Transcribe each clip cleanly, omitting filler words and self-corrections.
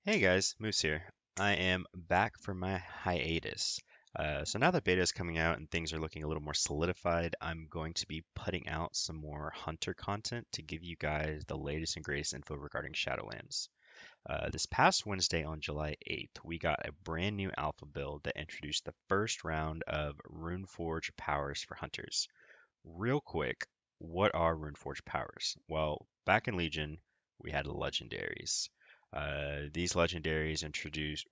Hey guys, Moose here. I am back from my hiatus. So now that beta is coming out and things are looking a little more solidified, I'm going to be putting out some more Hunter content to give you guys the latest and greatest info regarding Shadowlands. This past Wednesday on July 8th, we got a brand new alpha build that introduced the first round of Runeforge powers for Hunters. Real quick, what are Runeforge powers? Well, back in Legion, we had legendaries. These legendaries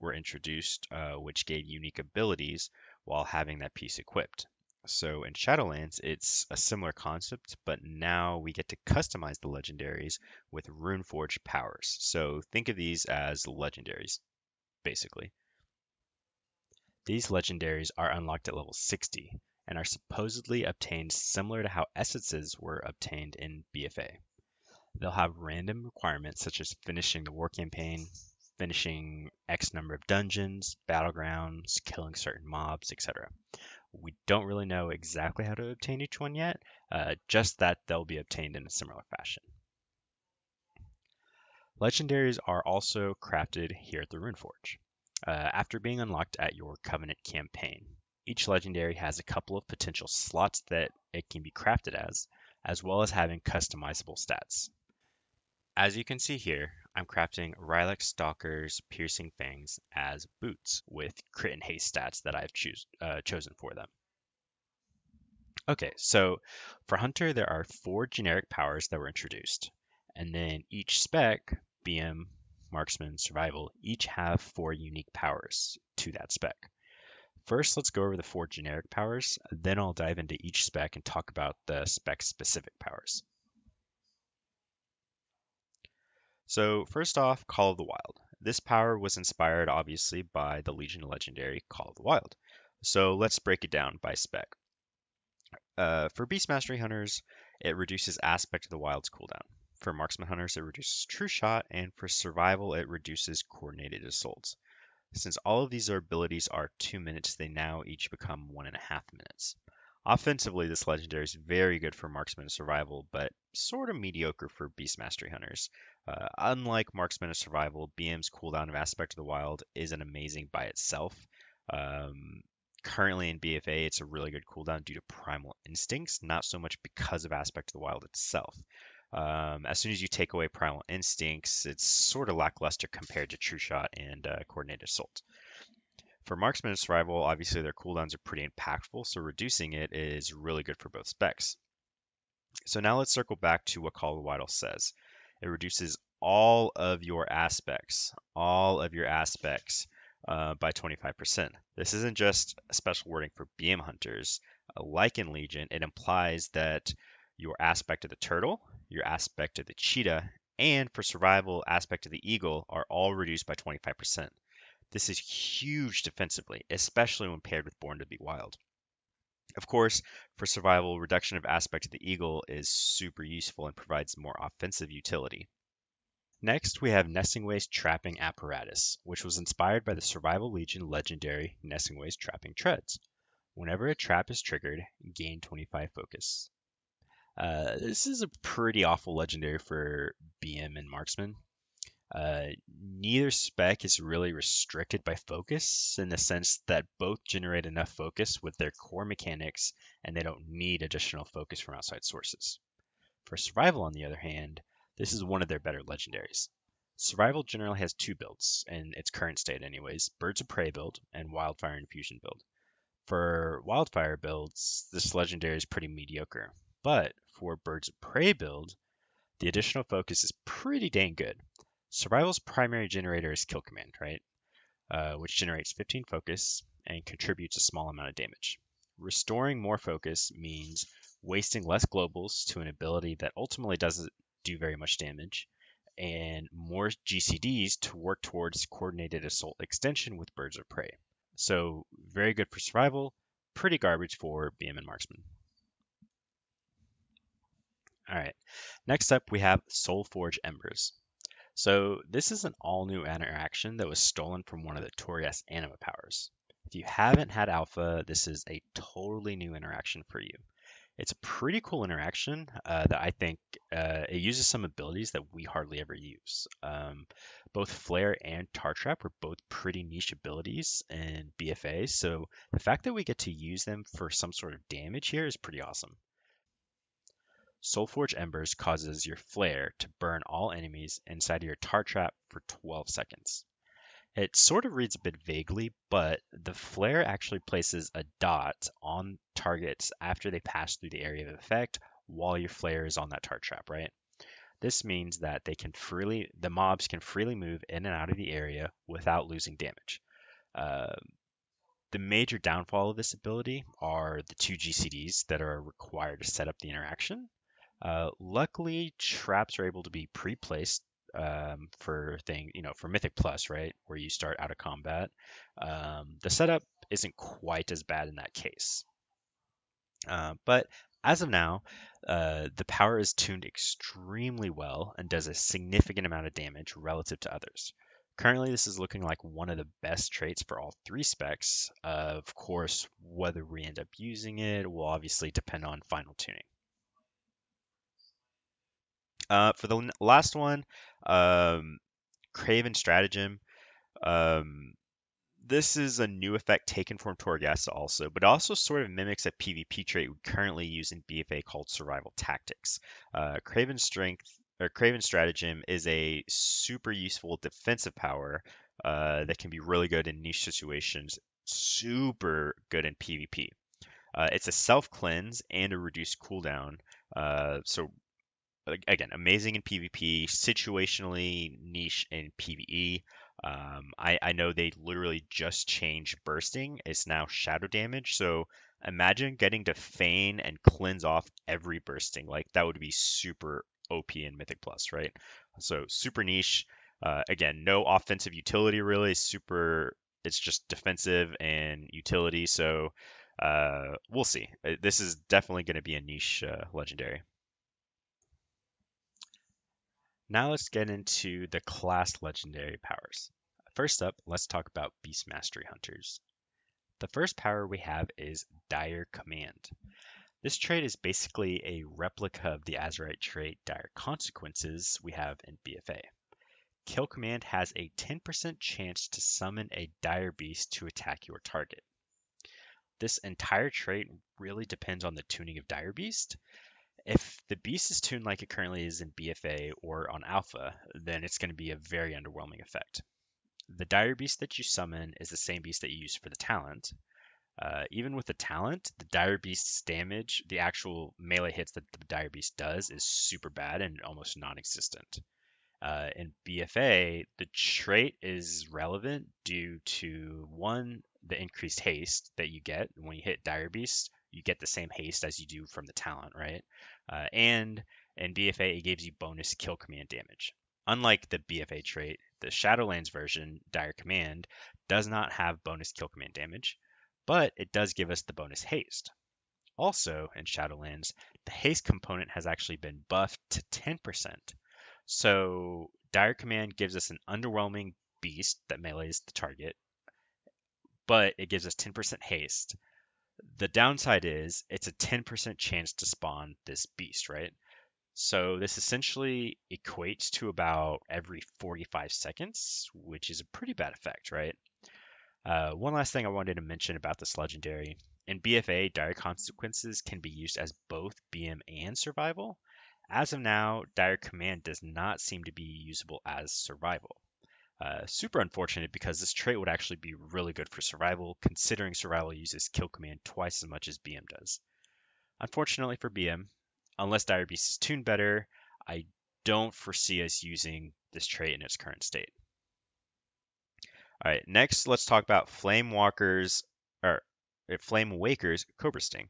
were introduced, which gave unique abilities while having that piece equipped. So in Shadowlands, it's a similar concept, but now we get to customize the legendaries with Runeforge powers. So think of these as legendaries, basically. These legendaries are unlocked at level 60 and are supposedly obtained similar to how essences were obtained in BFA. They'll have random requirements such as finishing the war campaign, finishing X number of dungeons, battlegrounds, killing certain mobs, etc. We don't really know exactly how to obtain each one yet, just that they'll be obtained in a similar fashion. Legendaries are also crafted here at the Runeforge. After being unlocked at your Covenant campaign, each legendary has a couple of potential slots that it can be crafted as well as having customizable stats. As you can see here, I'm crafting Rylak Stalker's Piercing Fangs as boots with crit and haste stats that I've chosen for them. Okay, so for Hunter, there are 4 generic powers that were introduced, and then each spec, BM, Marksman, Survival, each have 4 unique powers to that spec. First, let's go over the 4 generic powers, then I'll dive into each spec and talk about the spec-specific powers. So first off, Call of the Wild. This power was inspired obviously by the Legion legendary Call of the Wild. So let's break it down by spec. For Beast Mastery Hunters, it reduces Aspect of the Wild's cooldown. For Marksman Hunters, it reduces True Shot, and for Survival, it reduces Coordinated Assaults. Since all of these abilities are 2 minutes, they now each become 1.5 minutes. Offensively, this legendary is very good for Marksman and Survival, but sort of mediocre for Beast Mastery Hunters. Unlike Marksman and Survival, BM's cooldown of Aspect of the Wild isn't amazing by itself. Currently in BFA, it's a really good cooldown due to Primal Instincts, not so much because of Aspect of the Wild itself. As soon as you take away Primal Instincts, it's sort of lackluster compared to True Shot and Coordinated Assault. For Marksman and Survival, obviously their cooldowns are pretty impactful, so reducing it is really good for both specs. So now let's circle back to what Call of the Wild says. It reduces all of your aspects by 25%. This isn't just a special wording for BM hunters. Like in Legion, it implies that your aspect of the turtle, your aspect of the cheetah, and for survival, aspect of the eagle are all reduced by 25%. This is huge defensively, especially when paired with Born to be Wild. Of course, for survival, reduction of aspect of the eagle is super useful and provides more offensive utility. Next, we have Nesting Waste Trapping Apparatus, which was inspired by the Survival Legion legendary Nesting Waste Trapping Treads. Whenever a trap is triggered, gain 25 focus. This is a pretty awful legendary for BM and Marksman. Neither spec is really restricted by focus in the sense that both generate enough focus with their core mechanics and they don't need additional focus from outside sources. For Survival, on the other hand, this is one of their better legendaries. Survival generally has 2 builds, in its current state anyways, Birds of Prey build and Wildfire Infusion build. For Wildfire builds, this legendary is pretty mediocre, but for Birds of Prey build, the additional focus is pretty dang good. Survival's primary generator is Kill Command, right? Which generates 15 focus and contributes a small amount of damage. Restoring more focus means wasting less globals to an ability that ultimately doesn't do very much damage, and more GCDs to work towards Coordinated Assault extension with Birds of Prey. So very good for survival, pretty garbage for BM and Marksman. Alright, next up we have Soulforge Embers. So this is an all-new interaction that was stolen from one of the Torias anima powers. If you haven't had alpha, this is a totally new interaction for you. It's a pretty cool interaction that I think it uses some abilities that we hardly ever use. Both Flare and Tar Trap are both pretty niche abilities in BFA, so the fact that we get to use them for some sort of damage here is pretty awesome. Soulforge Embers causes your Flare to burn all enemies inside of your Tar Trap for 12 seconds. It sort of reads a bit vaguely, but the flare actually places a dot on targets after they pass through the area of effect while your flare is on that tar trap, right? This means that the mobs can freely move in and out of the area without losing damage. Uh, the major downfall of this ability are the two GCDs that are required to set up the interaction. Luckily, traps are able to be pre-placed for Mythic Plus, right, where you start out of combat. The setup isn't quite as bad in that case. But as of now, the power is tuned extremely well and does a significant amount of damage relative to others. Currently, this is looking like one of the best traits for all three specs. Of course, whether we end up using it will obviously depend on final tuning. For the last one, Craven Stratagem. Um, this is a new effect taken from Torghast also, but also sort of mimics a PvP trait we currently use in BFA called Survival Tactics. Craven Stratagem is a super useful defensive power that can be really good in niche situations, super good in PvP. It's a self cleanse and a reduced cooldown. So again, amazing in PvP, situationally niche in PvE. I know they literally just changed bursting. It's now shadow damage. So imagine getting to feign and cleanse off every bursting. Like that would be super OP in Mythic Plus, right? So super niche. Again, no offensive utility really. It's just defensive and utility. So we'll see. This is definitely going to be a niche legendary. Now let's get into the class legendary powers. First up, let's talk about Beast Mastery Hunters. The first power we have is Dire Command. This trait is basically a replica of the Azerite trait Dire Consequences we have in BFA. Kill Command has a 10% chance to summon a Dire Beast to attack your target. This entire trait really depends on the tuning of Dire Beast. If the beast is tuned like it currently is in BFA or on Alpha, then it's going to be a very underwhelming effect. The Dire Beast that you summon is the same beast that you use for the talent. Even with the talent, the Dire Beast's damage, the actual melee hits that the Dire Beast does, is super bad and almost non existent. In BFA, the trait is relevant due to one, the increased haste that you get when you hit Dire Beast. You get the same haste as you do from the talent, right? And in BFA, it gives you bonus kill command damage. Unlike the BFA trait, the Shadowlands version, Dire Command, does not have bonus kill command damage, but it does give us the bonus haste. Also, in Shadowlands, the haste component has actually been buffed to 10%. So Dire Command gives us an underwhelming beast that melees the target, but it gives us 10% haste. The downside is it's a 10% chance to spawn this beast, right? So this essentially equates to about every 45 seconds, which is a pretty bad effect, right? One last thing I wanted to mention about this legendary. In BFA, Dire Consequences can be used as both BM and Survival. As of now, Dire Command does not seem to be usable as Survival. Super unfortunate because this trait would actually be really good for Survival, considering Survival uses Kill Command twice as much as BM does. Unfortunately for BM, unless Dire Beast is tuned better, I don't foresee us using this trait in its current state. All right, next let's talk about Flame Waker's Cobra Sting.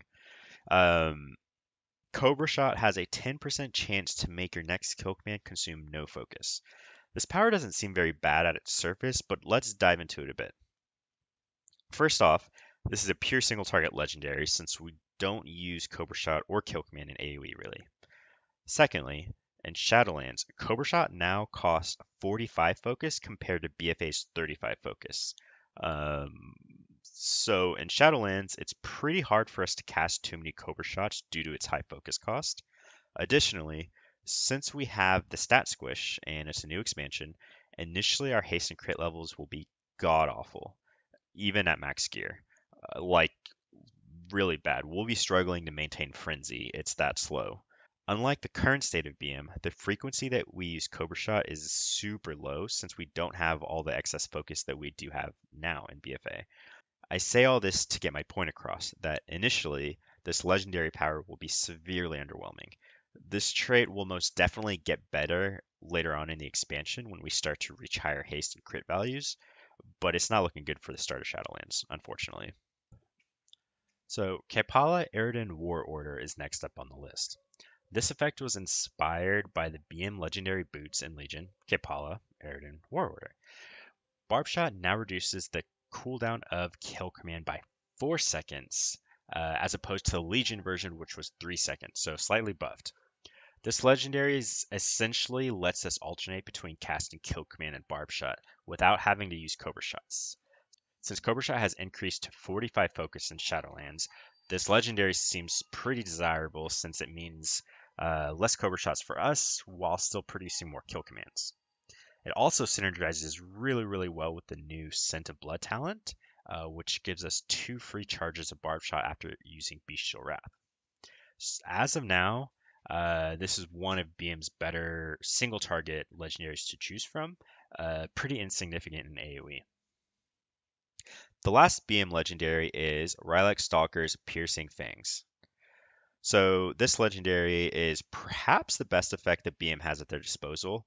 Cobra Shot has a 10% chance to make your next kill command consume no focus. This power doesn't seem very bad at its surface, but let's dive into it a bit. First off, this is a pure single target legendary since we don't use Cobra Shot or kill command in AoE really. Secondly, in Shadowlands, Cobra Shot now costs 45 focus compared to BFA's 35 focus. So in Shadowlands, it's pretty hard for us to cast too many Cobra Shots due to its high focus cost. Additionally, since we have the stat squish and it's a new expansion, Initially, our haste and crit levels will be god awful, even at max gear. Like really bad. We'll be struggling to maintain frenzy. It's that slow. Unlike the current state of BM, the frequency that we use Cobra Shot is super low since we don't have all the excess focus that we do have now in BFA. I say all this to get my point across that initially, this legendary power will be severely underwhelming. This trait will most definitely get better later on in the expansion when we start to reach higher haste and crit values, but it's not looking good for the start of Shadowlands, unfortunately. So, Kepala Eridan War Order is next up on the list. This effect was inspired by the BM legendary boots in Legion, Kepala Eridan War Order. Barb Shot now reduces the cooldown of Kill Command by 4 seconds, as opposed to the Legion version, which was 3 seconds, so slightly buffed. This legendary essentially lets us alternate between casting Kill Command and Barb Shot without having to use Cobra Shots. Since Cobra Shot has increased to 45 focus in Shadowlands, this legendary seems pretty desirable since it means less Cobra Shots for us while still producing more kill commands. It also synergizes really well with the new Scent of Blood talent, which gives us 2 free charges of Barb Shot after using Bestial Wrath. As of now, this is one of BM's better single target legendaries to choose from, pretty insignificant in AoE. The last BM legendary is Rylak Stalker's Piercing Fangs. So this legendary is perhaps the best effect that BM has at their disposal.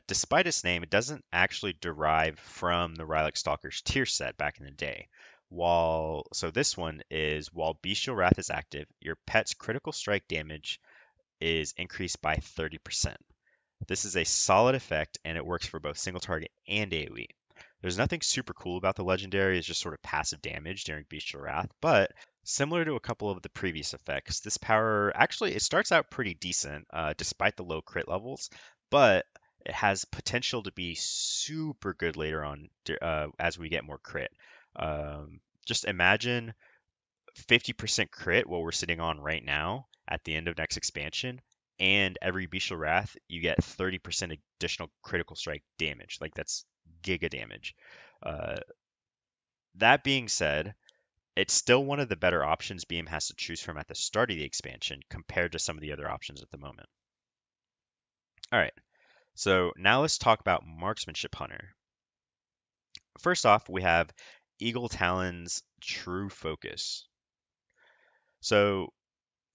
Despite its name, it doesn't actually derive from the Rylak Stalker's tier set back in the day. So this one is while Bestial Wrath is active, your pet's critical strike damage is increased by 30%. This is a solid effect and it works for both single target and AoE. There's nothing super cool about the legendary, it's just sort of passive damage during Bestial Wrath, but similar to a couple of the previous effects, this power actually it starts out pretty decent despite the low crit levels, but it has potential to be super good later on as we get more crit. Just imagine 50% crit, what we're sitting on right now at the end of next expansion, and every Bestial Wrath, you get 30% additional critical strike damage. Like that's giga damage. Uh, that being said, it's still one of the better options BM has to choose from at the start of the expansion compared to some of the other options at the moment. All right, so now let's talk about Marksmanship Hunter. First off, we have Eagle Talon's True Focus. So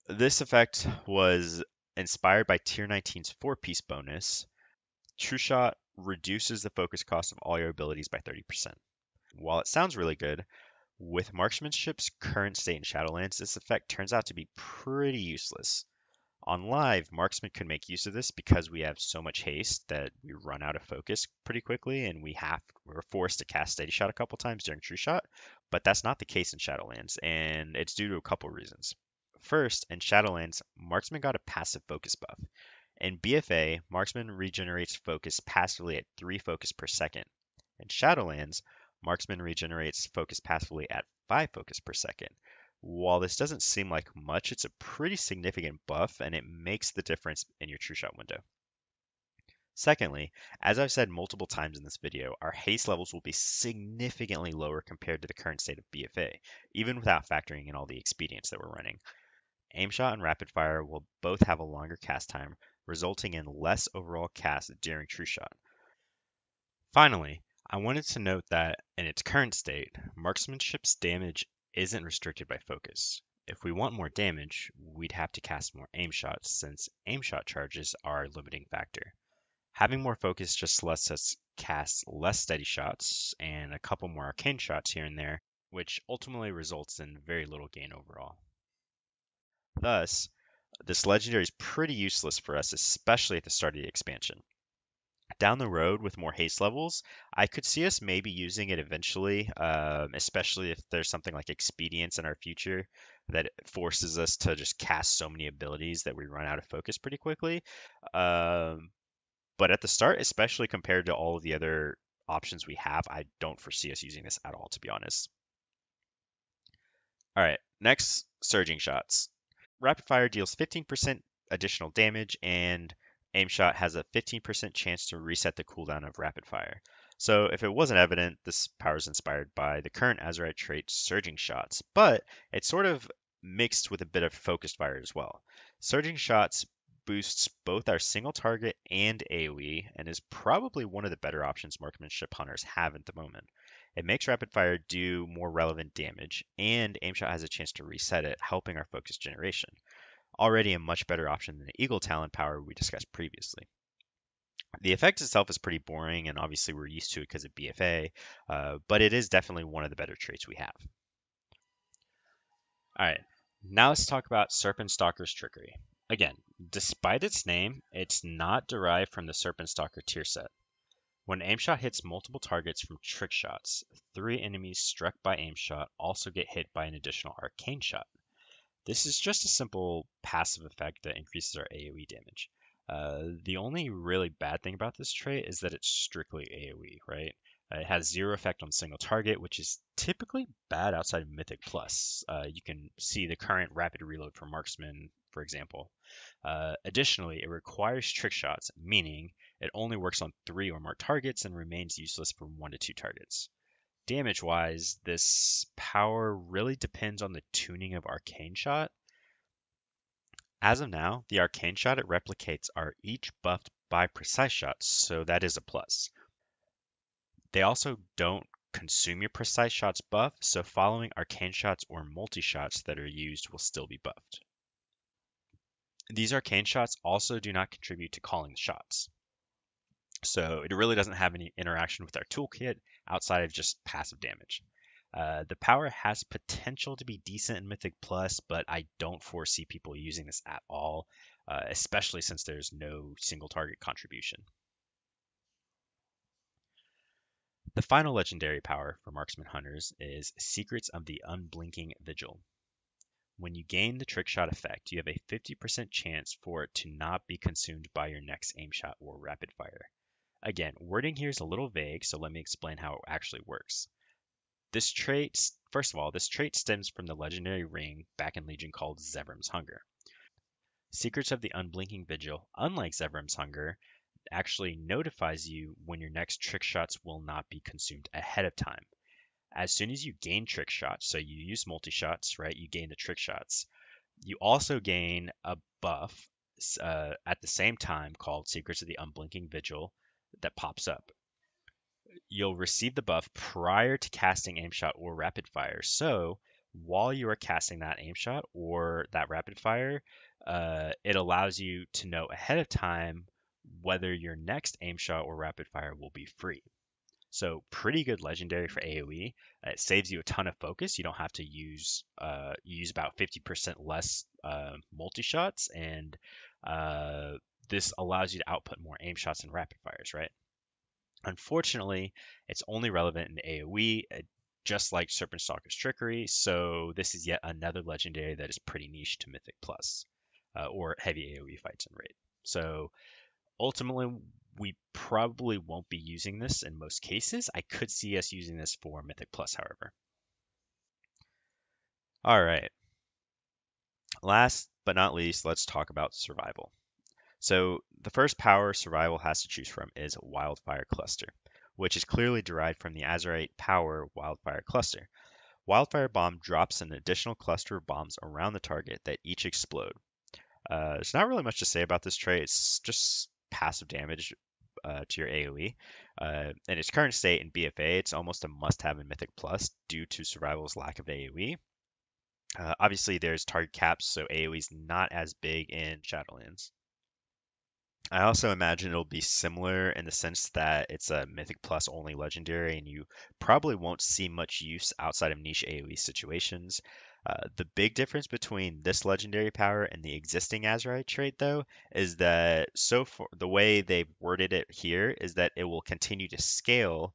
this effect was inspired by Tier 19's 4-piece bonus. True Shot reduces the focus cost of all your abilities by 30%. While it sounds really good, with Marksmanship's current state in Shadowlands, this effect turns out to be pretty useless. On live, Marksman could make use of this because we have so much haste that we run out of focus pretty quickly and we're forced to cast Steady Shot a couple times during True Shot, but that's not the case in Shadowlands, and it's due to a couple reasons. First, in Shadowlands, Marksman got a passive focus buff. In BFA, Marksman regenerates focus passively at 3 focus per second. In Shadowlands, Marksman regenerates focus passively at 5 focus per second. While this doesn't seem like much, it's a pretty significant buff and it makes the difference in your True Shot window. Secondly, as I've said multiple times in this video, our haste levels will be significantly lower compared to the current state of BFA, even without factoring in all the expedients that we're running. Aim Shot and Rapid Fire will both have a longer cast time, resulting in less overall cast during True Shot. Finally, I wanted to note that in its current state, Marksmanship's damage isn't restricted by focus. If we want more damage, we'd have to cast more aim shots since aim shot charges are a limiting factor. Having more focus just lets us cast less steady shots and a couple more arcane shots here and there, which ultimately results in very little gain overall. Thus, this legendary is pretty useless for us, especially at the start of the expansion. Down the road with more haste levels, I could see us maybe using it eventually, especially if there's something like expedience in our future that forces us to just cast so many abilities that we run out of focus pretty quickly. But at the start, especially compared to all of the other options we have, I don't foresee us using this at all, to be honest. All right, next, Surging Shots. Rapid Fire deals 15% additional damage and aim shot has a 15% chance to reset the cooldown of rapid fire. So if it wasn't evident, this power is inspired by the current Azerite trait Surging Shots, but it's sort of mixed with a bit of focused fire as well. Surging Shots boosts both our single target and AoE, and is probably one of the better options marksmanship hunters have at the moment. It makes rapid fire do more relevant damage, and aim shot has a chance to reset it, helping our focus generation. Already a much better option than the Eagle Talon power we discussed previously. The effect itself is pretty boring, and obviously we're used to it because of BFA, but it is definitely one of the better traits we have. Alright, now let's talk about Serpent Stalker's Trickery. Again, despite its name, it's not derived from the Serpent Stalker tier set. When aim shot hits multiple targets from trick shots, 3 enemies struck by aim shot also get hit by an additional arcane shot. This is just a simple passive effect that increases our AoE damage. The only really bad thing about this trait is that it's strictly AoE, right? It has 0 effect on single target, which is typically bad outside of Mythic Plus. You can see the current rapid reload for Marksman, for example. Additionally, it requires trick shots, meaning it only works on 3 or more targets and remains useless for 1 to 2 targets. Damage-wise, this power really depends on the tuning of Arcane Shot. As of now, the Arcane Shot it replicates are each buffed by Precise Shots, so that is a plus. They also don't consume your Precise Shots buff, so following Arcane Shots or multi-shots that are used will still be buffed. These Arcane Shots also do not contribute to calling the shots. So it really doesn't have any interaction with our toolkit outside of just passive damage. The power has potential to be decent in Mythic Plus, but I don't foresee people using this at all, especially since there's no single target contribution. The final legendary power for Marksman Hunters is Secrets of the Unblinking Vigil. When you gain the trick shot effect, you have a 50% chance for it to not be consumed by your next aim shot or rapid fire. Again, wording here is a little vague, so let me explain how it actually works. This trait, first of all, this trait stems from the legendary ring back in Legion called Zevrim's Hunger. Secrets of the Unblinking Vigil, unlike Zevrim's Hunger, actually notifies you when your next trick shots will not be consumed ahead of time. As soon as you gain trick shots, so you use multi-shots, right, you gain the trick shots, you also gain a buff at the same time called Secrets of the Unblinking Vigil that pops up. You'll receive the buff prior to casting aim shot or rapid fire. So while you are casting that aim shot or that rapid fire, it allows you to know ahead of time whether your next aim shot or rapid fire will be free. So pretty good legendary for AoE. It saves you a ton of focus. You don't have to use about 50% less multi shots, and this allows you to output more aim shots and rapid fires, right? Unfortunately, it's only relevant in AoE, just like Serpent Stalker's Trickery, so this is yet another legendary that is pretty niche to Mythic Plus, or heavy AoE fights and raid. So ultimately, we probably won't be using this in most cases. I could see us using this for Mythic Plus, however. All right. Last but not least, let's talk about survival. So the first power survival has to choose from is Wildfire Cluster, which is clearly derived from the Azerite power Wildfire Cluster. Wildfire Bomb drops an additional cluster of bombs around the target that each explode. There's not really much to say about this trait. It's just passive damage to your AoE. In its current state in BFA, it's almost a must-have in Mythic Plus due to Survival's lack of AoE. Obviously, there's target caps, so AoE is not as big in Shadowlands. I also imagine it'll be similar in the sense that it's a Mythic Plus only legendary, and you probably won't see much use outside of niche AoE situations. The big difference between this legendary power and the existing Azerite trait, though, is that so far the way they've worded it here is that it will continue to scale.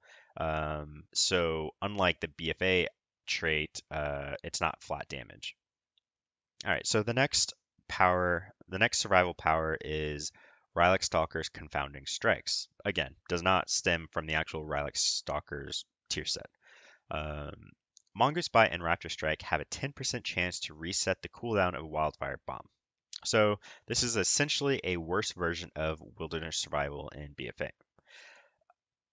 So unlike the BFA trait, it's not flat damage. All right, so the next survival power is Rylak Stalker's Confounding Strikes. Again, does not stem from the actual Rylak Stalker's tier set. Mongoose Bite and Raptor Strike have a 10% chance to reset the cooldown of Wildfire Bomb. So this is essentially a worse version of wilderness survival in BFA.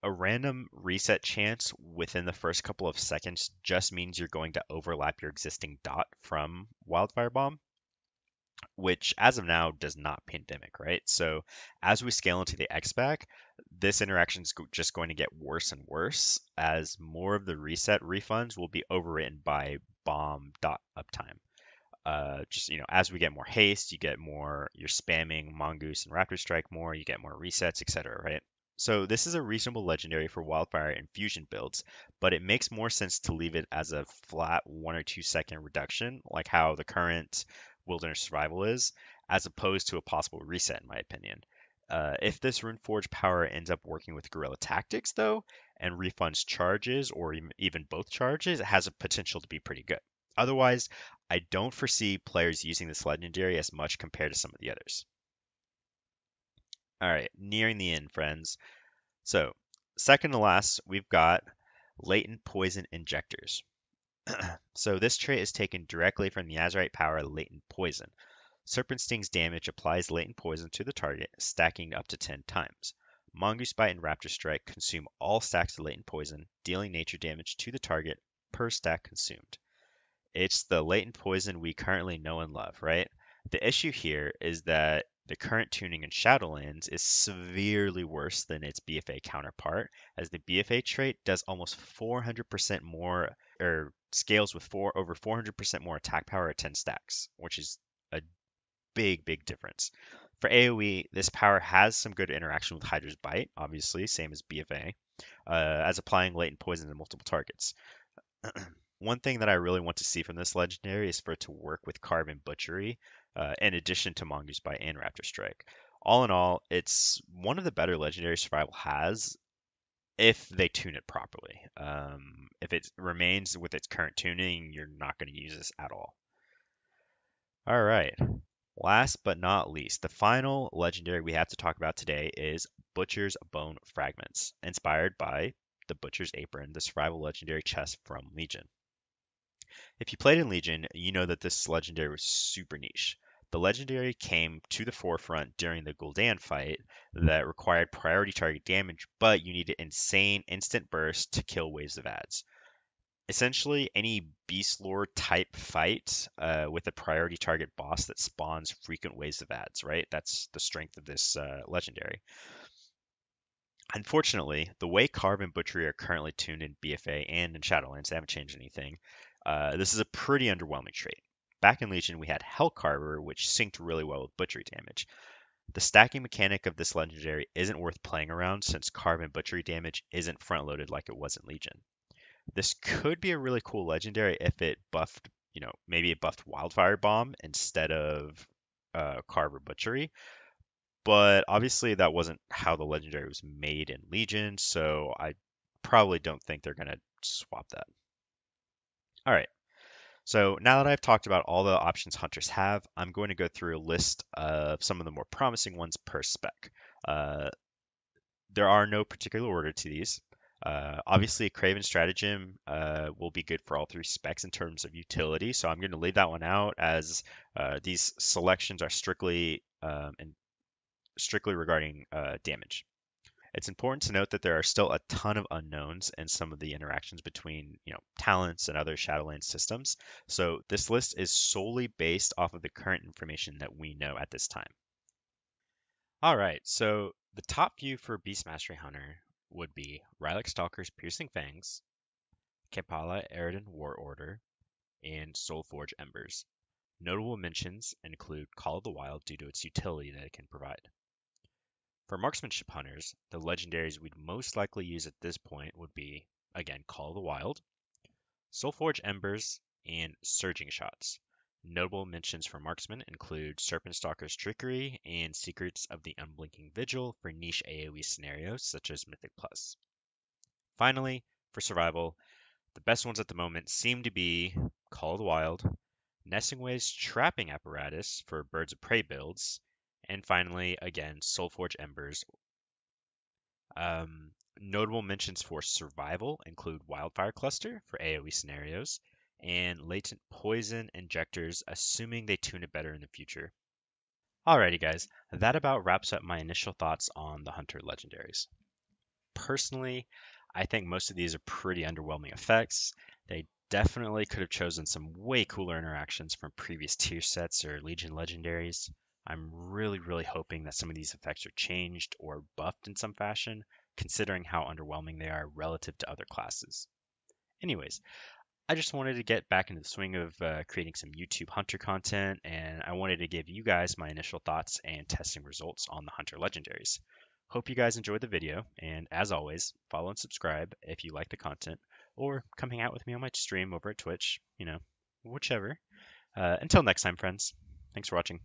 A random reset chance within the first couple of seconds just means you're going to overlap your existing dot from Wildfire Bomb, which as of now does not pandemic, right? So as we scale into the X-Pack, this interaction is just going to get worse and worse as more of the reset refunds will be overwritten by bomb dot uptime. Just as we get more haste, you get more. You're spamming Mongoose and Raptor Strike more. You get more resets, etc. Right? So this is a reasonable legendary for Wildfire and Fusion builds, but it makes more sense to leave it as a flat 1 or 2 second reduction, like how the current Wilderness Survival is, as opposed to a possible reset, in my opinion. If this Runeforge power ends up working with Guerrilla Tactics, though, and refunds charges or even both charges, it has a potential to be pretty good. Otherwise, I don't foresee players using this legendary as much compared to some of the others. All right, nearing the end, friends. So, second to last, we've got Latent Poison Injectors. So this trait is taken directly from the Azurite power Latent Poison. Serpent Sting's damage applies Latent Poison to the target, stacking up to 10 times. Mongoose Bite and Raptor Strike consume all stacks of Latent Poison, dealing nature damage to the target per stack consumed. It's the latent poison we currently know and love, right? The issue here is that the current tuning in Shadowlands is severely worse than its BFA counterpart, as the BFA trait does almost 400% more, or scales with over 400% more attack power at 10 stacks, which is a big, big difference. For AoE, this power has some good interaction with Hydra's Bite, obviously, same as BFA, as applying latent poison to multiple targets. One thing that I really want to see from this legendary is for it to work with Carve and Butchery, in addition to Mongoose Bite and Raptor Strike. All in all, it's one of the better legendary survival has if they tune it properly. If it remains with its current tuning, you're not going to use this at all. All right. Last but not least, the final legendary we have to talk about today is Butcher's Bone Fragments, inspired by the Butcher's Apron, the survival legendary chest from Legion. If you played in Legion, you know that this legendary was super niche. The legendary came to the forefront during the Gul'dan fight that required priority target damage, but you needed insane instant burst to kill waves of ads. Essentially, any Beast Lord type fight with a priority target boss that spawns frequent waves of ads, right? That's the strength of this legendary. Unfortunately, the way Carve and Butchery are currently tuned in BFA and in Shadowlands, they haven't changed anything. This is a pretty underwhelming trait. Back in Legion, we had Hellcarver, which synced really well with Butchery damage. The stacking mechanic of this legendary isn't worth playing around since Carve and Butchery damage isn't front loaded like it was in Legion. This could be a really cool legendary if it buffed, maybe it buffed Wildfire Bomb instead of Carve or Butchery, but obviously that wasn't how the legendary was made in Legion, so I probably don't think they're going to swap that. All right, so now that I've talked about all the options hunters have, I'm going to go through a list of some of the more promising ones per spec. Uh, there are no particular order to these. Obviously, Craven Stratagem will be good for all three specs in terms of utility, so I'm going to leave that one out as these selections are strictly regarding damage. It's important to note that there are still a ton of unknowns in some of the interactions between, talents and other Shadowlands systems. So this list is solely based off of the current information that we know at this time. All right, so the top few for Beast Mastery Hunter would be Rylak Stalker's Piercing Fangs, Kepala Eridan War Order, and Soulforge Embers. Notable mentions include Call of the Wild due to its utility that it can provide. For marksmanship hunters, the legendaries we'd most likely use at this point would be, again, Call of the Wild, Soulforge Embers, and Surging Shots. Notable mentions for marksmen include Serpent Stalker's Trickery and Secrets of the Unblinking Vigil for niche AoE scenarios such as Mythic Plus. Finally, for survival, the best ones at the moment seem to be Call of the Wild, Nessingway's Trapping Apparatus for Birds of Prey builds, and finally, again, Soulforge Embers. Notable mentions for survival include Wildfire Cluster for AoE scenarios and Latent Poison Injectors, assuming they tune it better in the future. Alrighty, guys, that about wraps up my initial thoughts on the Hunter Legendaries. Personally, I think most of these are pretty underwhelming effects. They definitely could have chosen some way cooler interactions from previous tier sets or Legion Legendaries. I'm really hoping that some of these effects are changed or buffed in some fashion, considering how underwhelming they are relative to other classes. Anyways, I just wanted to get back into the swing of creating some YouTube Hunter content, and I wanted to give you guys my initial thoughts and testing results on the Hunter Legendaries. Hope you guys enjoyed the video, and as always, follow and subscribe if you like the content, or come hang out with me on my stream over at Twitch, whichever. Until next time, friends. Thanks for watching.